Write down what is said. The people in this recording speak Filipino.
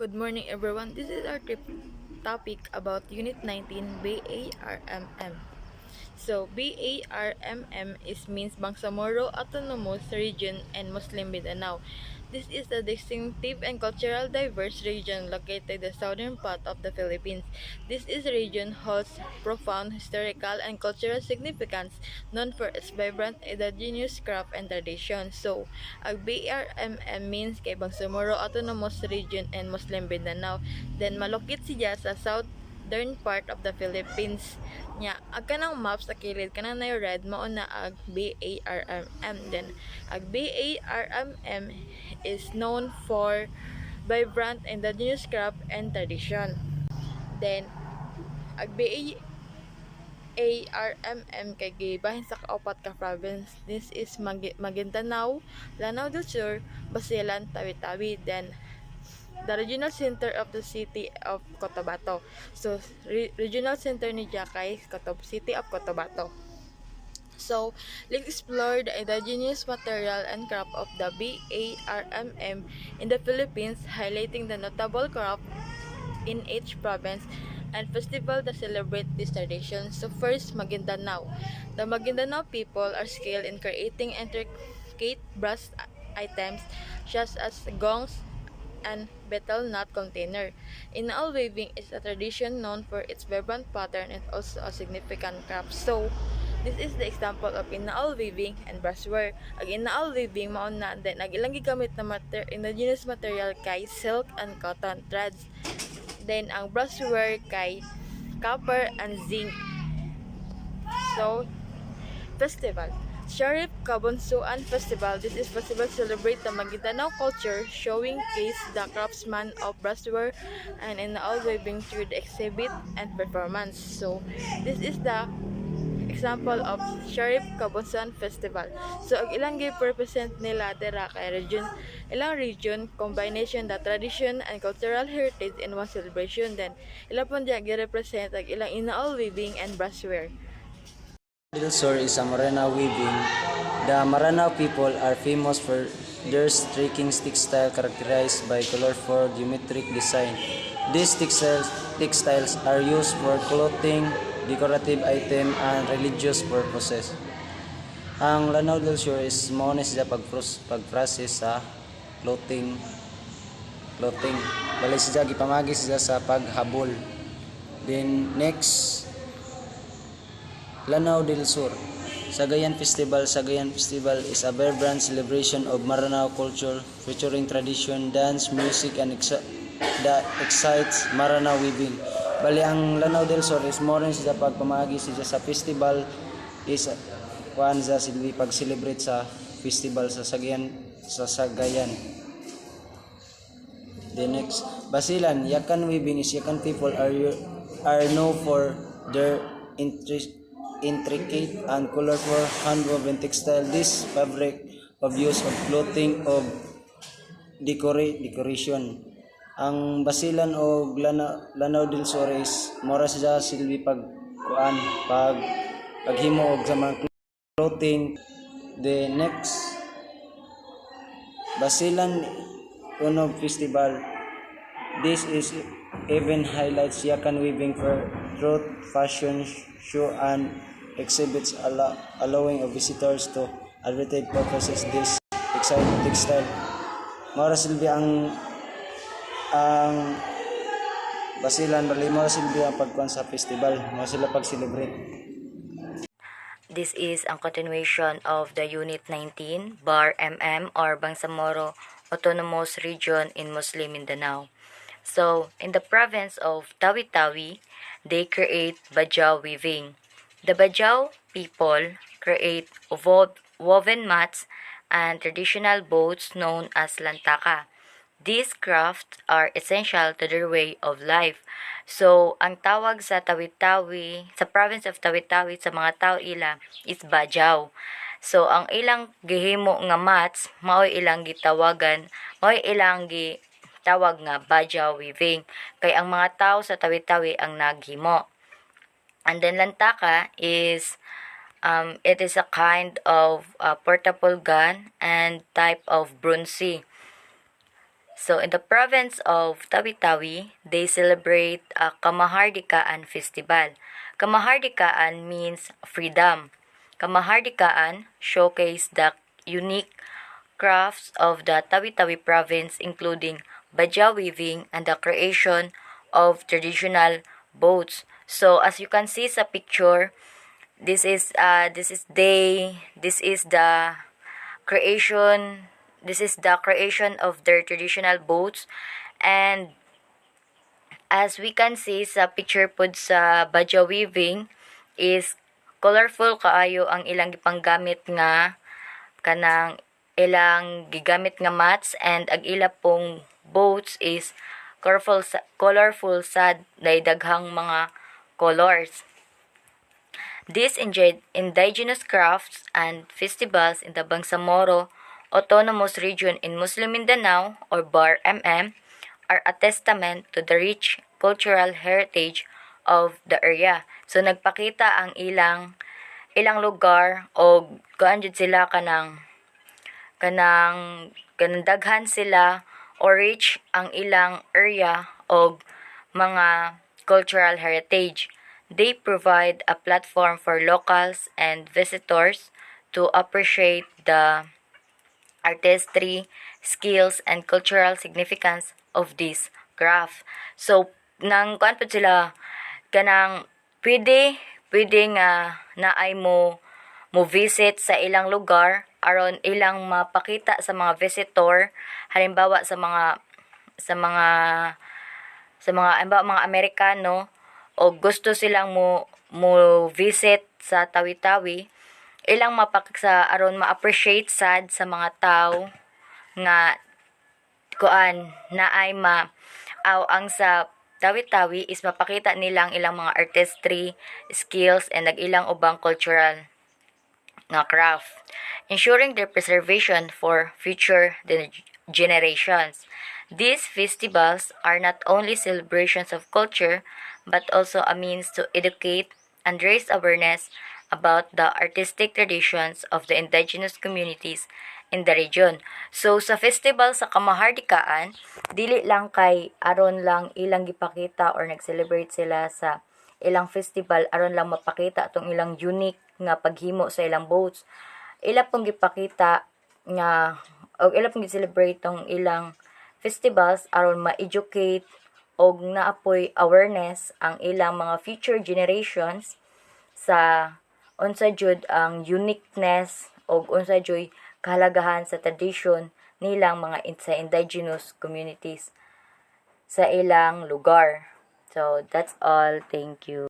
Good morning everyone. This is our topic about Unit 19 BARMM. So BARMM means Bangsamoro Autonomous Region and Muslim Mindanao. This is a distinctive and cultural diverse region located in the southern part of the Philippines. This region holds profound historical and cultural significance, known for its vibrant indigenous craft and tradition. So, ang BRMM means kay Bangsamoro Autonomous Region and Muslim Mindanao. Then malukit siya sa southern part of the Philippines. Nya, ag kanang map sa kilid kanang na red mao na ag BARMM. Then ag BARMM is known for vibrant indigenous craft and tradition. Then ag BARMM kay gibahin sa kaupat ka province. This is Maguindanao, Lanao del Sur, Basilan, Tawi-Tawi. Then the regional center of the city of Cotabato. So, regional center ni kay City of Cotabato. So, let's explore the indigenous material and craft of the BARMM in the Philippines, highlighting the notable craft in each province and festival that celebrate this tradition. So first, Maguindanao. The Maguindanao people are skilled in creating intricate brass items such as gongs and betel nut container. Inaal weaving is a tradition known for its vibrant pattern and also a significant craft. So, this is the example of inaal weaving and brassware. Ang inaal weaving mao na then ang ilang gigamit na indigenous material kay silk and cotton threads. Then ang brassware kay copper and zinc. So, festival. Sharif Kabunsuan Festival. This is festival celebrate the Maguindanao culture, showing case the craftsman of brassware and in all weaving through the exhibit and performance. So, this is the example of Sharif Kabunsuan Festival. So, ang ilang gi-represent nila dira kay ilang region, combination the tradition and cultural heritage in one celebration. Then, ilang pun diya gi-represent ang ilang inaol weaving and brassware. Del Sur is a Maranao weaving. The Maranao people are famous for their striking textile characterized by colorful geometric design. These textiles are used for clothing, decorative item, and religious purposes. Ang Lanao del Sur is mones sa pagprocess sa clothing. Balik siya gipamagi siya sa paghabol. Then next, Lanao del Sur. Sagayan Festival is a vibrant celebration of Maranao culture featuring tradition, dance, music, and that excites Maranao weaving. Bali, ang Lanao del Sur is more sa pagpamagi siya sa festival is kuan sa silbi pag-celebrate sa festival sa Sagayan. The next, Basilan, Yakan weaving is Yakan people are known for their intricate and colorful hand-woven textile. This fabric of use of clothing of decoration. Ang Basilan o Lanao del Sur is mora siya silbi paghimo og sa mga clothing. The next, Basilan Unog Festival. This is event highlights Yakan weaving for truth, fashion show and exhibits allowing of visitors to advertise purposes this exciting textile. Mara silbi ang Basilan bali mara silbi ang pagkuan sa festival, mara sila pag-celebrate. This is a continuation of the Unit 19 Bar MM or Bangsamoro Autonomous Region in Muslim Mindanao. So, in the province of Tawi-Tawi, they create Bajau weaving. The Bajau people create woven mats and traditional boats known as lantaka. These crafts are essential to their way of life. So, ang tawag sa Tawi-Tawi, sa province of Tawi-Tawi sa mga tao ila is Bajau. So, ang ilang gihimo nga mats, mao'y ilang gitawagan, mao'y ilang gitawag nga Bajau weaving. Kay ang mga tao sa Tawi-Tawi ang naghimo. And then lantaka is it is a kind of portable gun and type of bronze. So in the province of Tawi-Tawi, they celebrate a Kamahardikaan festival. Kamahardikaan means freedom. Kamahardikaan showcase the unique crafts of the Tawi-Tawi province, including Bajau weaving and the creation of traditional boats. So as you can see sa picture, this is creation the creation of their traditional boats. And as we can see sa picture pod sa Bajau weaving is colorful kaayo ang ilang gipanggamit nga kanang ilang gigamit nga mats, and ang ila pong boats is colorful sad na daghang mga colors. These indigenous crafts and festivals in the Bangsamoro Autonomous Region in Muslim Mindanao or BAR-MM are a testament to the rich cultural heritage of the area. So nagpakita ang ilang lugar o kuan jud sila kanang daghan sila o rich ang ilang area o mga cultural heritage. They provide a platform for locals and visitors to appreciate the artistry, skills, and cultural significance of this craft. So, nang kuan po sila, kanang pwede nga naay mo visit sa ilang lugar aron ilang mapakita sa mga visitor, halimbawa sa mga mga Amerikano, o gusto silang mo visit sa Tawi-Tawi, ilang mapaksa aron ma-appreciate sad sa mga tao nga kuan naay ang sa Tawi-Tawi is mapakita nilang ilang mga artistry, skills, and nag-ilang ubang cultural nga craft, ensuring their preservation for future generations. These festivals are not only celebrations of culture, but also a means to educate and raise awareness about the artistic traditions of the indigenous communities in the region. So sa festival sa Kamahardikaan, dili lang kay aron lang ilang gipakita or nag-celebrate sila sa ilang festival aron lang mapakita atong ilang unique nga paghimo sa ilang boats. Ila pong gipakita nga o ila pong gi-celebrate tong ilang festivals aron ma-educate og naapoy awareness ang ilang mga future generations sa unsa jud ang uniqueness og unsa jud kahalagahan sa tradition nilang mga sa indigenous communities sa ilang lugar. So that's all. Thank you.